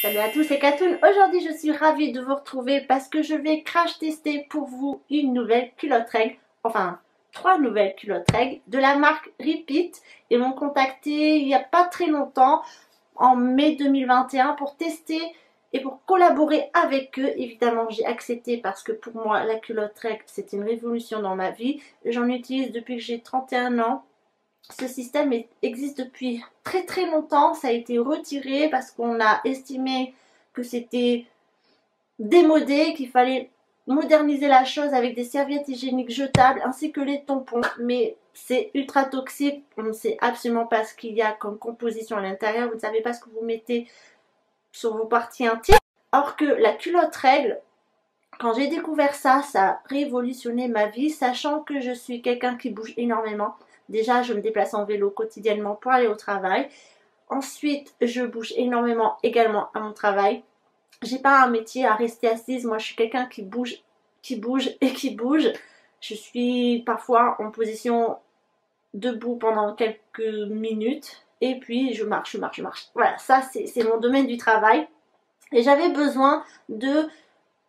Salut à tous, c'est Katoun. Aujourd'hui, je suis ravie de vous retrouver parce que je vais crash tester pour vous une nouvelle culotte règle. Enfin, 3 nouvelles culottes règles de la marque Repeat. Ils m'ont contacté il n'y a pas très longtemps, en mai 2021, pour tester et pour collaborer avec eux. Évidemment, j'ai accepté parce que pour moi, la culotte règle, c'est une révolution dans ma vie. J'en utilise depuis que j'ai 31 ans. Ce système existe depuis très très longtemps. Ça a été retiré parce qu'on a estimé que c'était démodé, qu'il fallait moderniser la chose avec des serviettes hygiéniques jetables ainsi que les tampons. Mais c'est ultra toxique. On ne sait absolument pas ce qu'il y a comme composition à l'intérieur. Vous ne savez pas ce que vous mettez sur vos parties intimes. Or que la culotte règle, quand j'ai découvert ça, ça a révolutionné ma vie, sachant que je suis quelqu'un qui bouge énormément. Déjà, je me déplace en vélo quotidiennement pour aller au travail. Ensuite, je bouge énormément également à mon travail. J'ai pas un métier à rester assise. Moi, je suis quelqu'un qui bouge et qui bouge. Je suis parfois en position debout pendant quelques minutes. Et puis, je marche. Voilà, ça, c'est mon domaine du travail. Et j'avais besoin de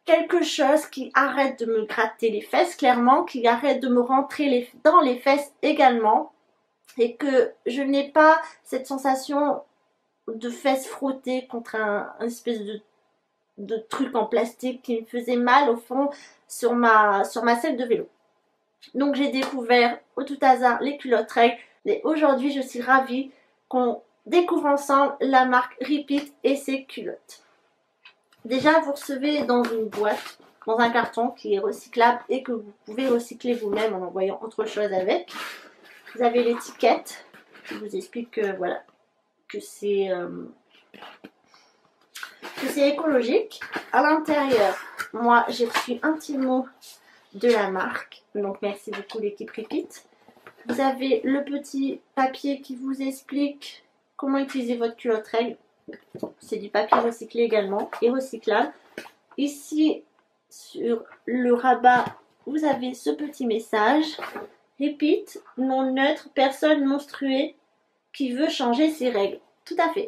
quelque chose qui arrête de me gratter les fesses, clairement, qui arrête de me rentrer dans les fesses également, et que je n'ai pas cette sensation de fesses frottées contre un espèce de truc en plastique qui me faisait mal au fond sur ma selle de vélo. Donc j'ai découvert au tout hasard les culottes règles, et aujourd'hui je suis ravie qu'on découvre ensemble la marque Repeat et ses culottes. Déjà, vous recevez dans une boîte, dans un carton qui est recyclable et que vous pouvez recycler vous-même en envoyant autre chose avec. Vous avez l'étiquette qui vous explique que voilà, que c'est écologique. À l'intérieur, moi j'ai reçu un petit mot de la marque, donc merci beaucoup l'équipe Repeat. Vous avez le petit papier qui vous explique comment utiliser votre culotte règle. C'est du papier recyclé également et recyclable. Ici, sur le rabat, vous avez ce petit message. Repeat, non neutre, personne menstruée qui veut changer ses règles. Tout à fait.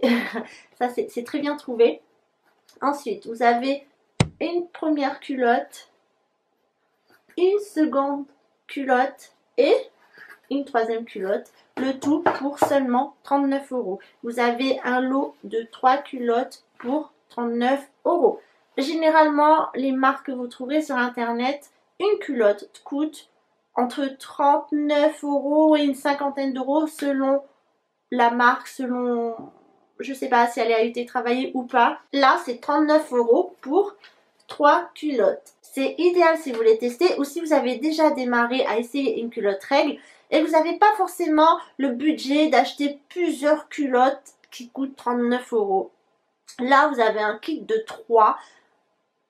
Ça, c'est très bien trouvé. Ensuite, vous avez une première culotte, une seconde culotte et une troisième culotte. Le tout pour seulement 39 €. Vous avez un lot de 3 culottes pour 39 €. Généralement, les marques que vous trouverez sur internet, une culotte coûte entre 39 € et une cinquantaine d'euros selon la marque, selon, je sais pas si elle a été travaillée ou pas. Là, c'est 39 € pour 3 culottes. C'est idéal si vous voulez tester ou si vous avez déjà démarré à essayer une culotte règle et que vous n'avez pas forcément le budget d'acheter plusieurs culottes qui coûtent 39 €. Là, vous avez un kit de 3.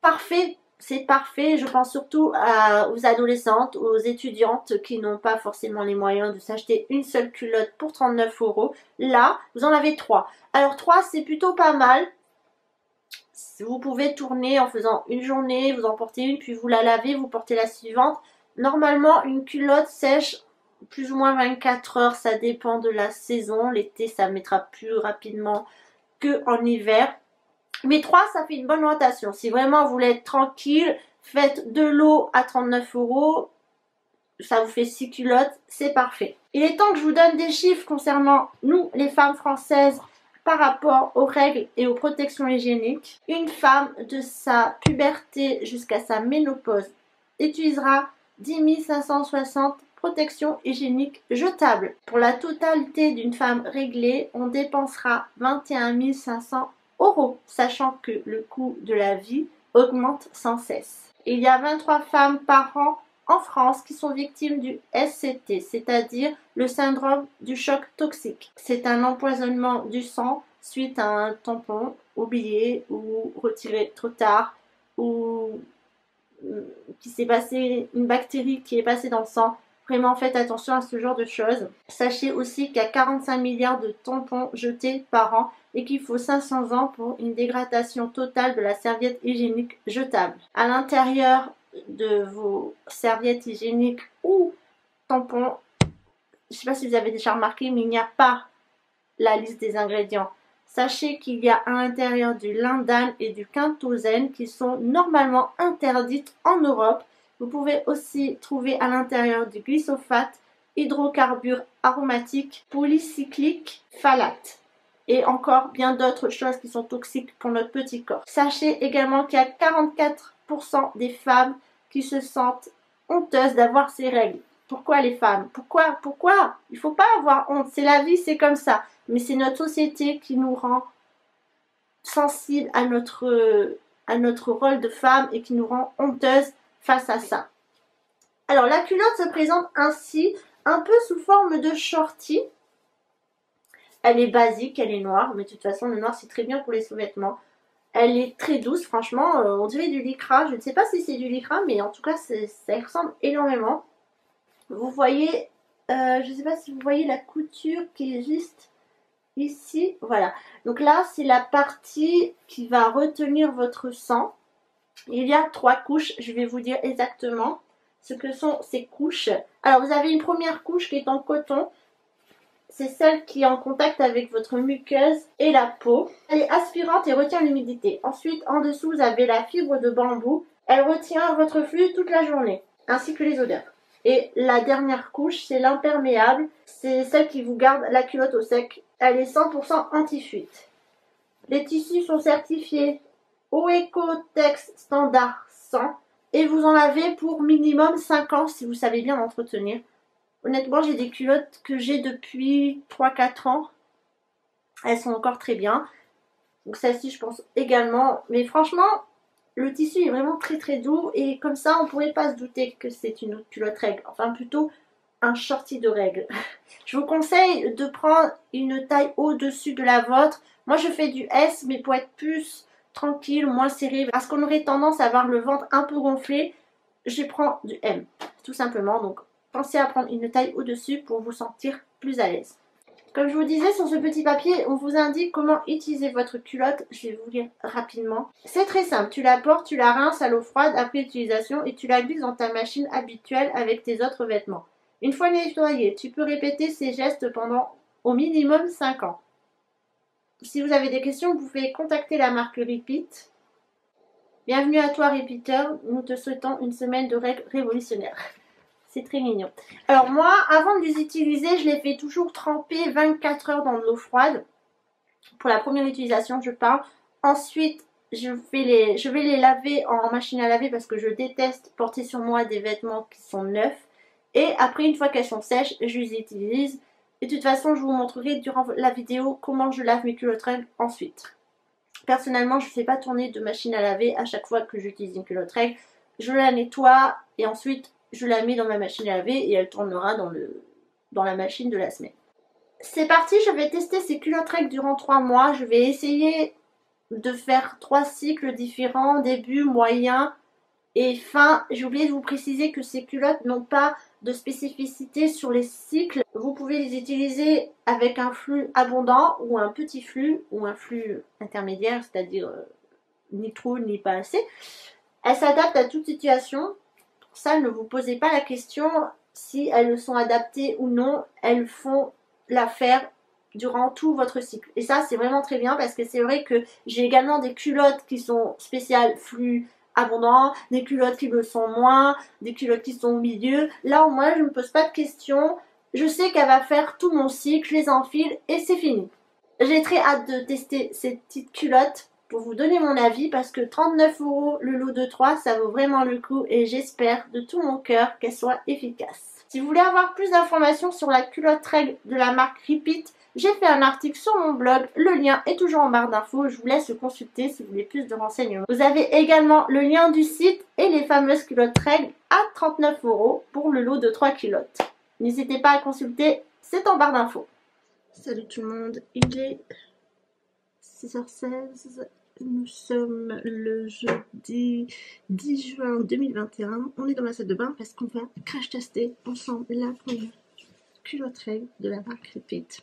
Parfait, c'est parfait. Je pense surtout aux adolescentes, aux étudiantes qui n'ont pas forcément les moyens de s'acheter une seule culotte pour 39 €. Là, vous en avez 3. Alors 3, c'est plutôt pas mal. Vous pouvez tourner en faisant une journée, vous en portez une, puis vous la lavez, vous portez la suivante. Normalement, une culotte sèche plus ou moins 24 heures, ça dépend de la saison. L'été, ça mettra plus rapidement qu'en hiver. Mais 3, ça fait une bonne rotation. Si vraiment vous voulez être tranquille, faites de l'eau à 39 €. Ça vous fait 6 culottes, c'est parfait. Il est temps que je vous donne des chiffres concernant nous, les femmes françaises, par rapport aux règles et aux protections hygiéniques. Une femme de sa puberté jusqu'à sa ménopause utilisera 10 560 protections hygiéniques jetables. Pour la totalité d'une femme réglée, on dépensera 21 500 €, sachant que le coût de la vie augmente sans cesse. Il y a 23 femmes par an en France qui sont victimes du SCT, c'est-à-dire le syndrome du choc toxique. C'est un empoisonnement du sang suite à un tampon oublié ou retiré trop tard, ou qui s'est passé, une bactérie qui est passée dans le sang. Vraiment, faites attention à ce genre de choses. Sachez aussi qu'il y a 45 milliards de tampons jetés par an et qu'il faut 500 ans pour une dégradation totale de la serviette hygiénique jetable. À l'intérieur de vos serviettes hygiéniques ou tampons, je ne sais pas si vous avez déjà remarqué, mais il n'y a pas la liste des ingrédients. Sachez qu'il y a à l'intérieur du lindane et du quintozène qui sont normalement interdites en Europe. Vous pouvez aussi trouver à l'intérieur du glyphosate, hydrocarbures aromatiques, polycycliques, phtalates et encore bien d'autres choses qui sont toxiques pour notre petit corps. Sachez également qu'il y a 44% des femmes qui se sentent honteuses d'avoir ces règles. Pourquoi les femmes? Pourquoi? Il ne faut pas avoir honte, c'est la vie, c'est comme ça. Mais c'est notre société qui nous rend sensibles à notre rôle de femme et qui nous rend honteuses face à ça. Alors la culotte se présente ainsi, un peu sous forme de shorty. Elle est basique, elle est noire, mais de toute façon le noir c'est très bien pour les sous-vêtements. Elle est très douce, franchement, on dirait du lycra. Je ne sais pas si c'est du lycra, mais en tout cas ça ressemble énormément. Vous voyez, je ne sais pas si vous voyez la couture qui est juste ici. Voilà, donc là c'est la partie qui va retenir votre sang. Il y a 3 couches, je vais vous dire exactement ce que sont ces couches. Alors vous avez une première couche qui est en coton. C'est celle qui est en contact avec votre muqueuse et la peau. Elle est aspirante et retient l'humidité. Ensuite, en dessous, vous avez la fibre de bambou. Elle retient votre flux toute la journée, ainsi que les odeurs. Et la dernière couche, c'est l'imperméable. C'est celle qui vous garde la culotte au sec. Elle est 100% anti-fuite. Les tissus sont certifiés Oecotex Standard 100 et vous en avez pour minimum 5 ans si vous savez bien l'entretenir. Honnêtement, j'ai des culottes que j'ai depuis 3-4 ans. Elles sont encore très bien. Donc celle-ci, je pense également. Mais franchement, le tissu est vraiment très très doux. Et comme ça, on ne pourrait pas se douter que c'est une culotte règle. Enfin, plutôt un shorty de règle. Je vous conseille de prendre une taille au-dessus de la vôtre. Moi, je fais du S, mais pour être plus tranquille, moins serré. Parce qu'on aurait tendance à avoir le ventre un peu gonflé. Je prends du M, tout simplement. Donc, pensez à prendre une taille au-dessus pour vous sentir plus à l'aise. Comme je vous disais, sur ce petit papier, on vous indique comment utiliser votre culotte. Je vais vous lire rapidement. C'est très simple. Tu la portes, tu la rinces à l'eau froide après utilisation et tu la glisses dans ta machine habituelle avec tes autres vêtements. Une fois nettoyée, tu peux répéter ces gestes pendant au minimum 5 ans. Si vous avez des questions, vous pouvez contacter la marque Repeat. Bienvenue à toi, Repeater. Nous te souhaitons une semaine de règles révolutionnaires. C'est très mignon. Alors moi, avant de les utiliser, je les fais toujours tremper 24 heures dans de l'eau froide. Pour la première utilisation, je parle. Ensuite, je vais les laver en machine à laver parce que je déteste porter sur moi des vêtements qui sont neufs. Et après, une fois qu'elles sont sèches, je les utilise. Et de toute façon, je vous montrerai durant la vidéo comment je lave mes culottes règles ensuite. Personnellement, je ne fais pas tourner de machine à laver à chaque fois que j'utilise une culotte règle. Je la nettoie et ensuite je la mets dans ma machine à laver et elle tournera dans la machine de la semaine. C'est parti, je vais tester ces culottes règles durant 3 mois. Je vais essayer de faire 3 cycles différents, début, moyen et fin. J'ai oublié de vous préciser que ces culottes n'ont pas de spécificité sur les cycles. Vous pouvez les utiliser avec un flux abondant ou un petit flux ou un flux intermédiaire, c'est-à-dire ni trop ni pas assez. Elles s'adaptent à toute situation. Pour ça, ne vous posez pas la question si elles sont adaptées ou non. Elles font l'affaire durant tout votre cycle. Et ça, c'est vraiment très bien parce que c'est vrai que j'ai également des culottes qui sont spéciales flux abondant, des culottes qui le sont moins, des culottes qui sont au milieu. Là, au moins, je ne me pose pas de questions. Je sais qu'elle va faire tout mon cycle, je les enfile et c'est fini. J'ai très hâte de tester ces petites culottes pour vous donner mon avis parce que 39 € le lot de 3, ça vaut vraiment le coup et j'espère de tout mon cœur qu'elle soit efficace. Si vous voulez avoir plus d'informations sur la culotte règle de la marque Repeat, j'ai fait un article sur mon blog, le lien est toujours en barre d'infos, je vous laisse le consulter si vous voulez plus de renseignements. Vous avez également le lien du site et les fameuses culottes règles à 39 € pour le lot de 3 culottes. N'hésitez pas à consulter, c'est en barre d'infos. Salut tout le monde, il est 6h16, nous sommes le jeudi 10 juin 2021, on est dans ma salle de bain parce qu'on va crash tester ensemble la première culotte règle de la marque Repeat.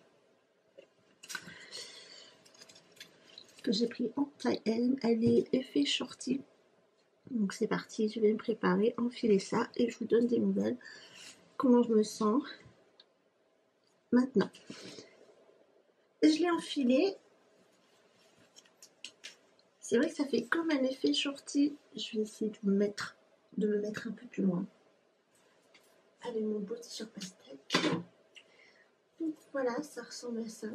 Que j'ai pris en taille M, elle est effet shorty. Donc c'est parti, je vais me préparer, enfiler ça et je vous donne des nouvelles. Comment je me sens maintenant. Je l'ai enfilé C'est vrai que ça fait comme un effet shorty. Je vais essayer de me mettre un peu plus loin. Avec mon beau t-shirt pastèque. Donc voilà, ça ressemble à ça.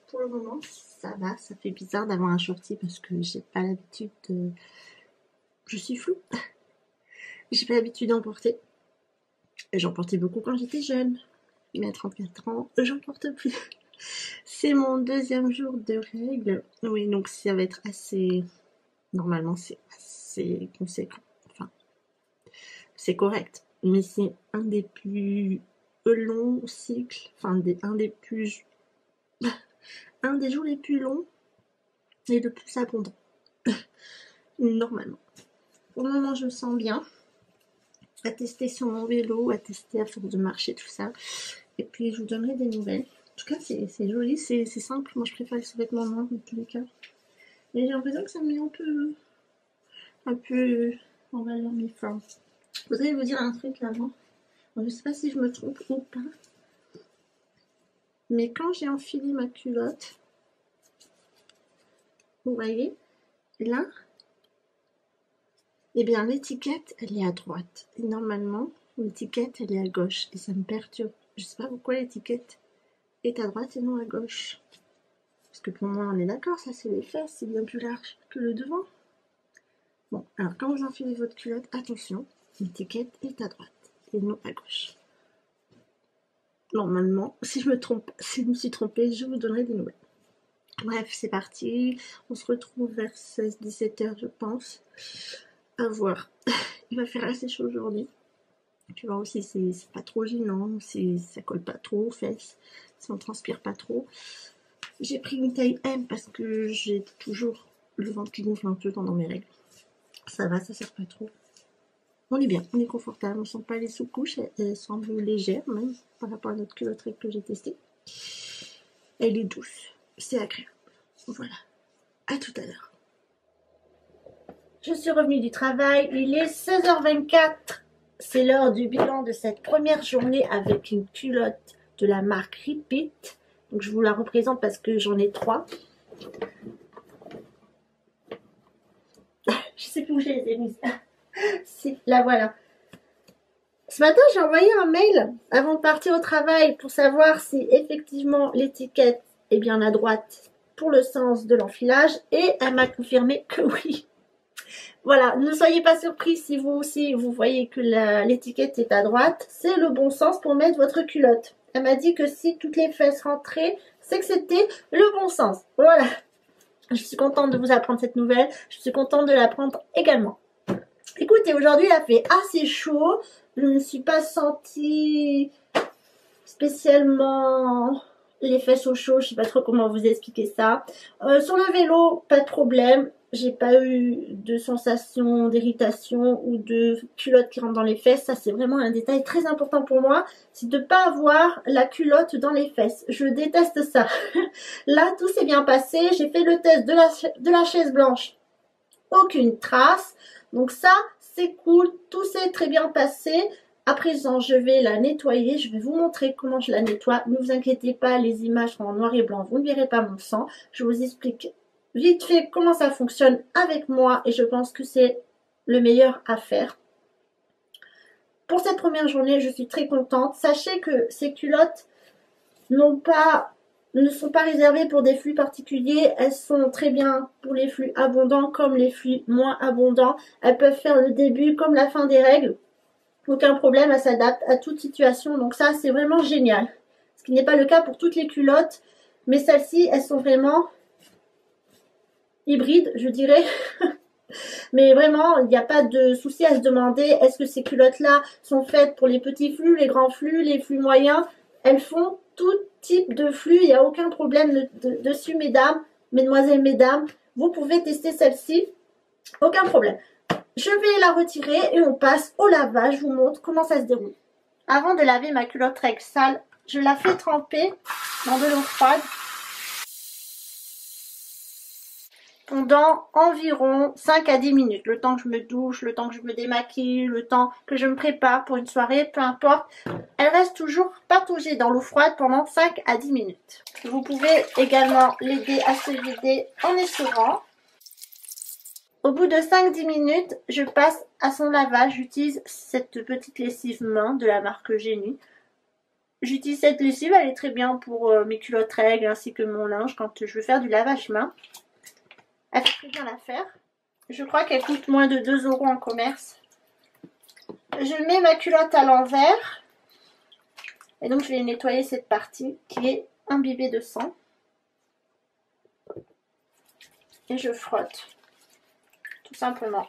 Pour le moment, ça va. Ça fait bizarre d'avoir un shorty parce que j'ai pas l'habitude de... Je suis floue. J'ai pas l'habitude d'en porter. J'en portais beaucoup quand j'étais jeune. Mais à 34 ans, j'en porte plus. C'est mon deuxième jour de règles. Oui, donc ça va être assez... Normalement, c'est assez conséquent. Enfin, c'est correct. Mais c'est un des plus longs cycles. Enfin, un des plus... un des jours les plus longs et le plus abondant. Normalement. Pour le moment, je me sens bien. À tester sur mon vélo, à tester à force de marcher, tout ça. Et puis, je vous donnerai des nouvelles. En tout cas, c'est joli, c'est simple. Moi, je préfère les sous-vêtements noirs, dans tous les cas. Mais j'ai l'impression que ça me met un peu en valeur mes formes. Je voudrais vous dire un truc avant. Je ne sais pas si je me trompe ou pas. Mais quand j'ai enfilé ma culotte, vous voyez, là, eh bien, l'étiquette, elle est à droite. Et normalement, l'étiquette, elle est à gauche. Et ça me perturbe. Je ne sais pas pourquoi l'étiquette est à droite et non à gauche. Parce que pour moi, on est d'accord, ça c'est les fesses, c'est bien plus large que le devant. Bon, alors quand vous enfilez votre culotte, attention, l'étiquette est à droite et non à gauche. Normalement, si je me suis trompée, je vous donnerai des nouvelles. Bref, c'est parti. On se retrouve vers 16-17 h, je pense. À voir. Il va faire assez chaud aujourd'hui. Tu vois aussi, c'est pas trop gênant, ça colle pas trop aux fesses, si on transpire pas trop. J'ai pris une taille M parce que j'ai toujours le ventre qui gonfle un peu pendant mes règles. Ça va, ça sert pas trop. On est bien, on est confortable, on sent pas les sous-couches, elles semblent légères même par rapport à notre culotte règle que j'ai testée. Elle est douce, c'est agréable. Voilà, à tout à l'heure. Je suis revenue du travail, il est 16h24. C'est l'heure du bilan de cette première journée avec une culotte de la marque Repeat. Donc je vous la représente parce que j'en ai 3. Je sais plus où je les ai mises. Là voilà. Ce matin, j'ai envoyé un mail avant de partir au travail pour savoir si effectivement l'étiquette est bien à droite pour le sens de l'enfilage et elle m'a confirmé que oui. Voilà, ne soyez pas surpris si vous aussi vous voyez que l'étiquette est à droite, c'est le bon sens pour mettre votre culotte. Elle m'a dit que si toutes les fesses rentraient, c'est que c'était le bon sens. Voilà, je suis contente de vous apprendre cette nouvelle, je suis contente de l'apprendre également. Écoutez, aujourd'hui il a fait assez chaud, je ne me suis pas sentie spécialement les fesses au chaud, je sais pas trop comment vous expliquer ça. Sur le vélo, pas de problème. J'ai pas eu de sensation d'irritation ou de culotte qui rentre dans les fesses. Ça, c'est vraiment un détail très important pour moi. C'est de pas avoir la culotte dans les fesses. Je déteste ça. Là, tout s'est bien passé. J'ai fait le test de la chaise blanche. Aucune trace. Donc ça, c'est cool. Tout s'est très bien passé. À présent, je vais la nettoyer. Je vais vous montrer comment je la nettoie. Ne vous inquiétez pas, les images sont en noir et blanc. Vous ne verrez pas mon sang. Je vous explique vite fait comment ça fonctionne avec moi et je pense que c'est le meilleur à faire. Pour cette première journée, je suis très contente. Sachez que ces culottes ne sont pas réservées pour des flux particuliers. Elles sont très bien pour les flux abondants comme les flux moins abondants. Elles peuvent faire le début comme la fin des règles. Aucun problème, elles s'adaptent à toute situation. Donc ça, c'est vraiment génial. Ce qui n'est pas le cas pour toutes les culottes. Mais celles-ci, elles sont vraiment hybride, je dirais. Mais vraiment, il n'y a pas de souci à se demander est-ce que ces culottes-là sont faites pour les petits flux, les grands flux, les flux moyens. Elles font tout type de flux, il n'y a aucun problème dessus, mesdames, mesdemoiselles, mesdames. Vous pouvez tester celle-ci, aucun problème. Je vais la retirer et on passe au lavage. Je vous montre comment ça se déroule. Avant de laver ma culotte règle sale, je la fais tremper dans de l'eau froide. pendant environ 5 à 10 minutes. Le temps que je me douche, le temps que je me démaquille, le temps que je me prépare pour une soirée, peu importe. Elle reste toujours pataugée dans l'eau froide pendant 5 à 10 minutes. Vous pouvez également l'aider à se vider en essorant. Au bout de 5-10 minutes, je passe à son lavage. J'utilise cette petite lessive main de la marque Genie. J'utilise cette lessive, elle est très bien pour mes culottes règles ainsi que mon linge quand je veux faire du lavage main. Elle fait très bien l'affaire. Je crois qu'elle coûte moins de 2 € en commerce. Je mets ma culotte à l'envers. Et donc je vais nettoyer cette partie qui est imbibée de sang. Et je frotte. Tout simplement.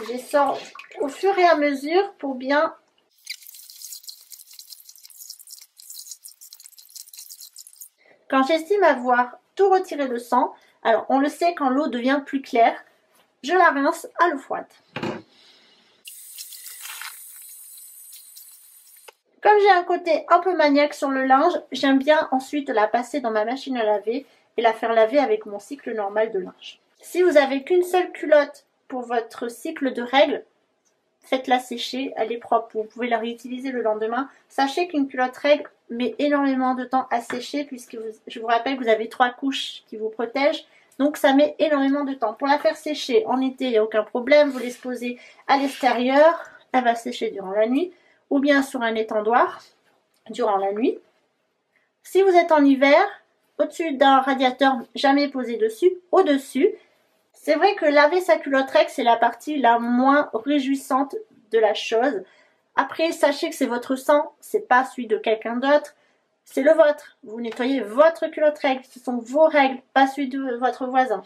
J'essore au fur et à mesure pour bien... Quand j'estime avoir tout retiré le sang, alors on le sait quand l'eau devient plus claire, je la rince à l'eau froide. Comme j'ai un côté un peu maniaque sur le linge, j'aime bien ensuite la passer dans ma machine à laver et la faire laver avec mon cycle normal de linge. Si vous n'avez qu'une seule culotte pour votre cycle de règles, faites-la sécher, elle est propre, vous pouvez la réutiliser le lendemain. Sachez qu'une culotte règle met énormément de temps à sécher puisque je vous rappelle que vous avez 3 couches qui vous protègent. Donc ça met énormément de temps. Pour la faire sécher en été, il n'y a aucun problème. Vous l'exposez à l'extérieur, elle va sécher durant la nuit ou bien sur un étendoir durant la nuit. Si vous êtes en hiver, au-dessus d'un radiateur, jamais posé dessus, au-dessus. C'est vrai que laver sa culotte règle, c'est la partie la moins réjouissante de la chose. Après, sachez que c'est votre sang, c'est pas celui de quelqu'un d'autre, c'est le vôtre. Vous nettoyez votre culotte règle, ce sont vos règles, pas celui de votre voisin.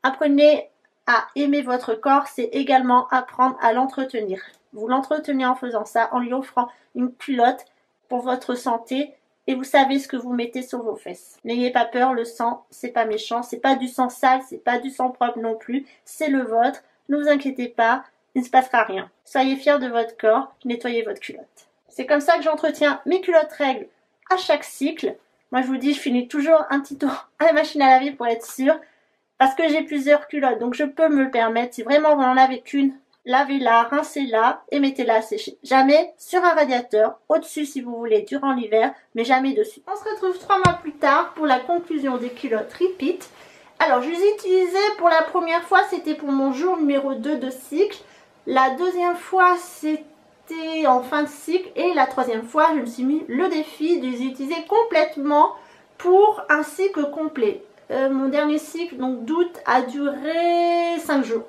Apprenez à aimer votre corps, c'est également apprendre à l'entretenir. Vous l'entretenez en faisant ça, en lui offrant une culotte pour votre santé. Et vous savez ce que vous mettez sur vos fesses. N'ayez pas peur, le sang, c'est pas méchant, c'est pas du sang sale, c'est pas du sang propre non plus, c'est le vôtre. Ne vous inquiétez pas, il ne se passera rien. Soyez fiers de votre corps, nettoyez votre culotte. C'est comme ça que j'entretiens mes culottes règles à chaque cycle. Moi je vous dis, je finis toujours un petit tour à la machine à laver pour être sûre. Parce que j'ai plusieurs culottes, donc je peux me le permettre. Si vraiment vous en avez qu'une, lavez-la, rincez-la et mettez-la à sécher. Jamais sur un radiateur, au-dessus si vous voulez, durant l'hiver, mais jamais dessus. On se retrouve 3 mois plus tard pour la conclusion des culottes Repeat. Alors, je les ai utilisées pour la première fois, c'était pour mon jour numéro 2 de cycle. La deuxième fois, c'était en fin de cycle. Et la troisième fois, je me suis mis le défi de les utiliser complètement pour un cycle complet. Mon dernier cycle, donc d'août, a duré 5 jours.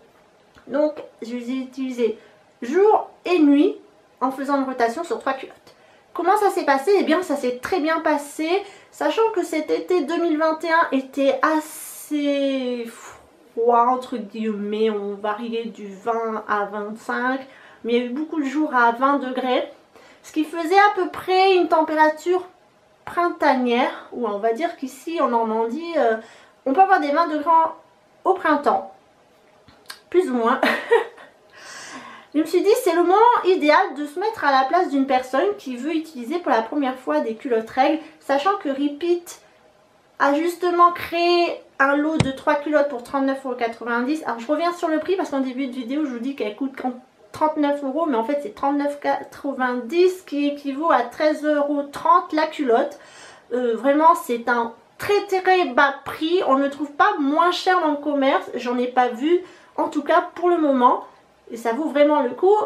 Donc, je les ai utilisés jour et nuit en faisant une rotation sur 3 culottes. Comment ça s'est passé? Eh bien, ça s'est très bien passé, sachant que cet été 2021 était assez froid, entre guillemets. On variait du 20 à 25, mais il y a eu beaucoup de jours à 20 degrés. Ce qui faisait à peu près une température printanière, ou on va dire qu'ici en Normandie, on peut avoir des 20 degrés au printemps. Plus ou moins. Je me suis dit c'est le moment idéal de se mettre à la place d'une personne qui veut utiliser pour la première fois des culottes règles, sachant que Repeat a justement créé un lot de 3 culottes pour 39,90 €. Alors je reviens sur le prix parce qu'en début de vidéo je vous dis qu'elle coûte 39 €, mais en fait c'est 39,90 € qui équivaut à 13,30 € la culotte. Vraiment c'est un très bas prix, on ne trouve pas moins cher dans le commerce, j'en ai pas vu. En tout cas pour le moment, et ça vaut vraiment le coup.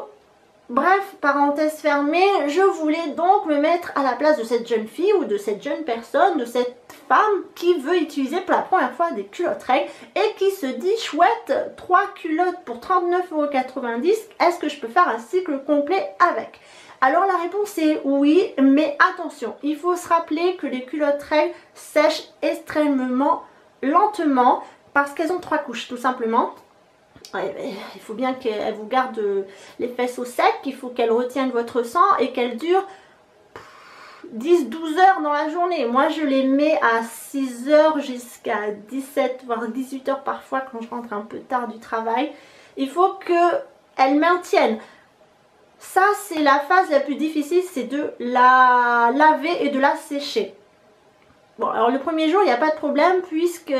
Bref, parenthèse fermée, je voulais donc me mettre à la place de cette jeune fille ou de cette jeune personne, de cette femme qui veut utiliser pour la première fois des culottes règles et qui se dit chouette, 3 culottes pour 39,90 €, est-ce que je peux faire un cycle complet avec? Alors la réponse est oui, mais attention, il faut se rappeler que les culottes règles sèchent extrêmement lentement parce qu'elles ont 3 couches tout simplement. Il faut bien qu'elle vous garde les fesses au sec, il faut qu'elle retienne votre sang et qu'elle dure 10-12 heures dans la journée. Moi je les mets à 6 heures jusqu'à 17 voire 18 heures parfois quand je rentre un peu tard du travail. Il faut qu'elle maintienne. Ça c'est la phase la plus difficile, c'est de la laver et de la sécher. Bon, alors le premier jour, il n'y a pas de problème puisque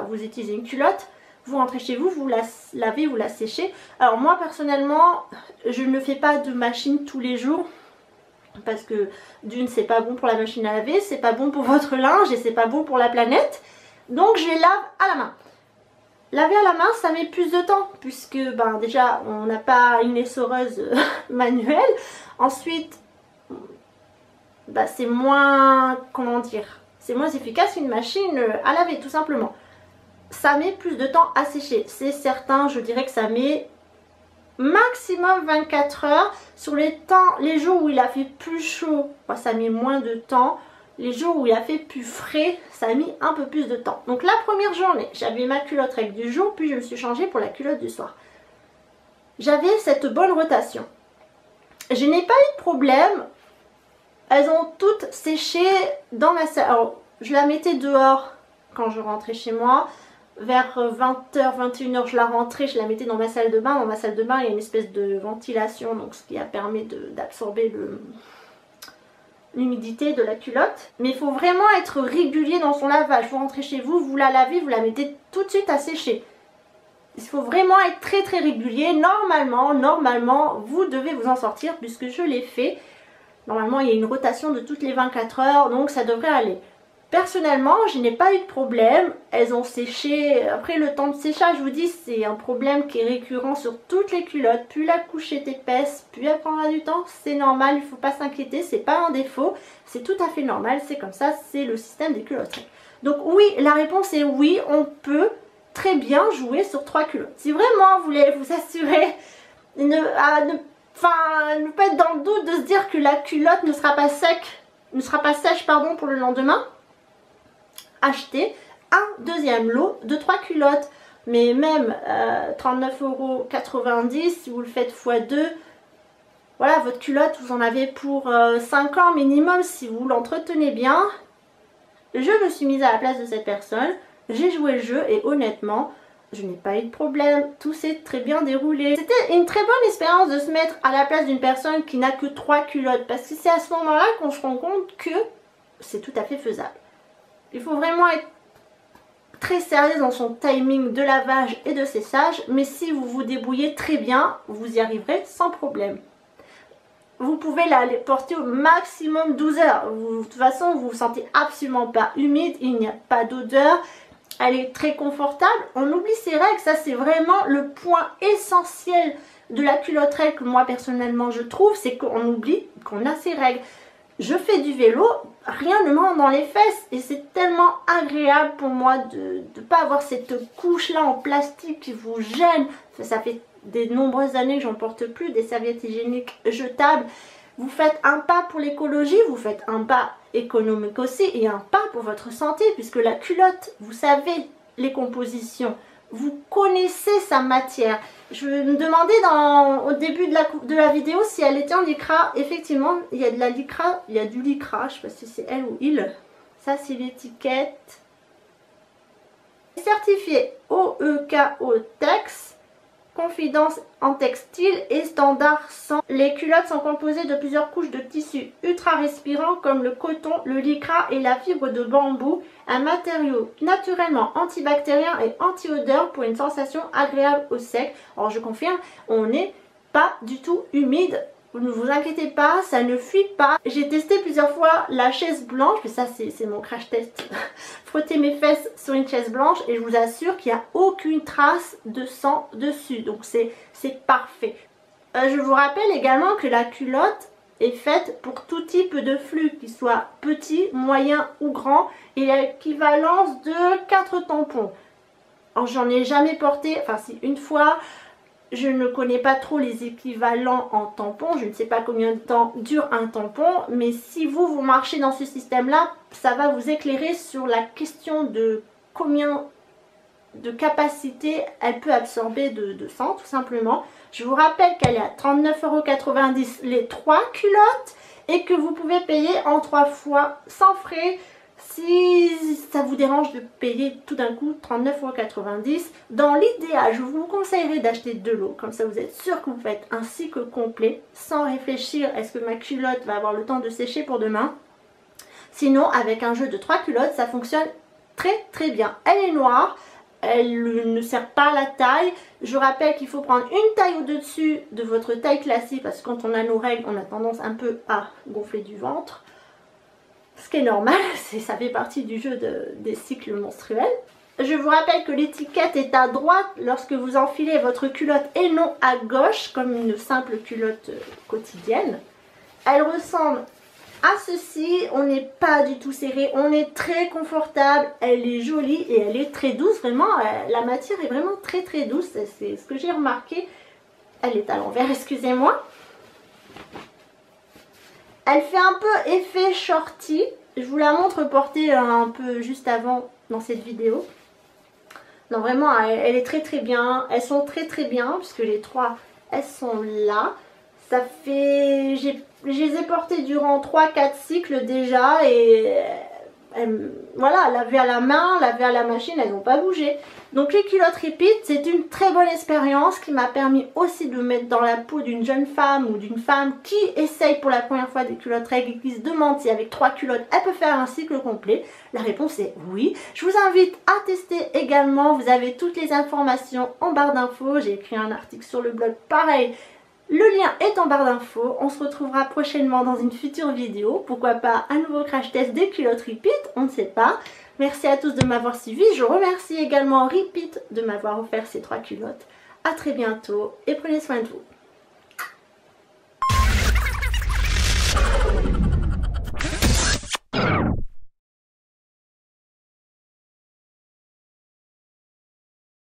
vous utilisez une culotte, vous rentrez chez vous, vous la lavez, vous la séchez. Alors moi, personnellement, je ne fais pas de machine tous les jours parce que d'une, c'est pas bon pour la machine à laver, c'est pas bon pour votre linge et c'est pas bon pour la planète. Donc je les lave à la main. Laver à la main, ça met plus de temps puisque déjà on n'a pas une essoreuse manuelle. Ensuite, c'est moins, comment dire, c'est moins efficace qu'une machine à laver tout simplement. Ça met plus de temps à sécher, c'est certain. Je dirais que ça met maximum 24 heures. Sur les jours où il a fait plus chaud, ça met moins de temps. Les jours où il a fait plus frais, ça a mis un peu plus de temps. Donc la première journée, j'avais ma culotte règle du jour, puis je me suis changée pour la culotte du soir. J'avais cette bonne rotation. Je n'ai pas eu de problème. Elles ont toutes séché dans ma salle. Alors, je la mettais dehors quand je rentrais chez moi. Vers 20h, 21h, je la rentrais, je la mettais dans ma salle de bain. Dans ma salle de bain, il y a une espèce de ventilation, donc ce qui a permis d'absorber l'humidité de la culotte. Mais il faut vraiment être régulier dans son lavage. Vous rentrez chez vous, vous la lavez, vous la mettez tout de suite à sécher. Il faut vraiment être très très régulier. Normalement, vous devez vous en sortir puisque je l'ai fait. Normalement, il y a une rotation de toutes les 24 heures, donc ça devrait aller. Personnellement, je n'ai pas eu de problème. Elles ont séché. Après, le temps de séchage, je vous dis, c'est un problème qui est récurrent sur toutes les culottes. Plus la couche est épaisse, plus elle prendra du temps. C'est normal, il ne faut pas s'inquiéter. C'est pas un défaut. C'est tout à fait normal. C'est comme ça, c'est le système des culottes. Donc oui, la réponse est oui, on peut très bien jouer sur 3 culottes. Si vraiment vous voulez vous assurer ne pas être dans le doute de se dire que la culotte ne sera pas sèche pour le lendemain, achetez un deuxième lot de 3 culottes. Mais même 39,90 € si vous le faites x2, voilà, votre culotte vous en avez pour 5 ans minimum si vous l'entretenez bien. Je me suis mise à la place de cette personne, j'ai joué le jeu et honnêtement, je n'ai pas eu de problème, tout s'est très bien déroulé. C'était une très bonne expérience de se mettre à la place d'une personne qui n'a que 3 culottes. Parce que c'est à ce moment-là qu'on se rend compte que c'est tout à fait faisable. Il faut vraiment être très sérieux dans son timing de lavage et de séchage. Mais si vous vous débrouillez très bien, vous y arriverez sans problème. Vous pouvez la porter au maximum 12 heures. De toute façon, vous ne vous sentez absolument pas humide, il n'y a pas d'odeur. Elle est très confortable. On oublie ses règles, ça c'est vraiment le point essentiel de la culotte règle que moi personnellement je trouve, c'est qu'on oublie qu'on a ses règles. Je fais du vélo, rien ne m'entre dans les fesses et c'est tellement agréable pour moi de ne pas avoir cette couche là en plastique qui vous gêne. Ça fait de nombreuses années que j'en porte plus, des serviettes hygiéniques jetables. Vous faites un pas pour l'écologie, vous faites un pas économique aussi et un pas pour votre santé puisque la culotte, vous savez les compositions, vous connaissez sa matière. Je me demandais au début de la vidéo si elle était en lycra. Effectivement, il y a de la lycra, il y a du lycra, je ne sais pas si c'est elle ou il. Ça c'est l'étiquette. Certifié OEKO Tex. Confidence en textile et standard 100. Les culottes sont composées de plusieurs couches de tissus ultra respirants comme le coton, le lycra et la fibre de bambou. Un matériau naturellement antibactérien et anti-odeur pour une sensation agréable au sec. Alors je confirme, on n'est pas du tout humide. Ne vous inquiétez pas, ça ne fuit pas. J'ai testé plusieurs fois la chaise blanche, mais ça c'est mon crash test. Frotter mes fesses sur une chaise blanche et je vous assure qu'il n'y a aucune trace de sang dessus. Donc c'est parfait. Je vous rappelle également que la culotte est faite pour tout type de flux, qu'il soit petit, moyen ou grand. Et l'équivalence de 4 tampons. Alors j'en ai jamais porté, enfin si une fois. Je ne connais pas trop les équivalents en tampons, je ne sais pas combien de temps dure un tampon, mais si vous marchez dans ce système-là, ça va vous éclairer sur la question de combien de capacité elle peut absorber de sang, tout simplement. Je vous rappelle qu'elle est à 39,90 € les 3 culottes et que vous pouvez payer en 3 fois sans frais. Si ça vous dérange de payer tout d'un coup 39,90 €, dans l'idéal, je vous conseillerais d'acheter 2 lots. Comme ça, vous êtes sûr que vous faites un cycle complet sans réfléchir est-ce que ma culotte va avoir le temps de sécher pour demain. Sinon, avec un jeu de 3 culottes, ça fonctionne très bien. Elle est noire, elle ne sert pas à la taille. Je rappelle qu'il faut prendre une taille au-dessus de votre taille classique parce que quand on a nos règles, on a tendance un peu à gonfler du ventre. Ce qui est normal, ça fait partie du jeu des cycles menstruels. Je vous rappelle que l'étiquette est à droite lorsque vous enfilez votre culotte et non à gauche, comme une simple culotte quotidienne. Elle ressemble à ceci, on n'est pas du tout serré, on est très confortable, elle est jolie et elle est très douce, vraiment, la matière est vraiment très douce, c'est ce que j'ai remarqué. Elle est à l'envers, excusez-moi. Elle fait un peu effet shorty, je vous la montre portée un peu juste avant dans cette vidéo. Non, vraiment, elle est très bien, elles sont très bien, puisque les trois, elles sont là. Ça fait... Je les ai portées durant 3-4 cycles déjà et voilà, laver à la main, laver à la machine, elles n'ont pas bougé. Donc les culottes Repeat, c'est une très bonne expérience qui m'a permis aussi de me mettre dans la peau d'une jeune femme ou d'une femme qui essaye pour la première fois des culottes règles et qui se demande si avec 3 culottes, elle peut faire un cycle complet. La réponse est oui. Je vous invite à tester également. Vous avez toutes les informations en barre d'infos. J'ai écrit un article sur le blog pareil. Le lien est en barre d'infos, on se retrouvera prochainement dans une future vidéo, pourquoi pas un nouveau crash test des culottes Repeat, on ne sait pas. Merci à tous de m'avoir suivi, je remercie également Repeat de m'avoir offert ces 3 culottes. A très bientôt et prenez soin de vous.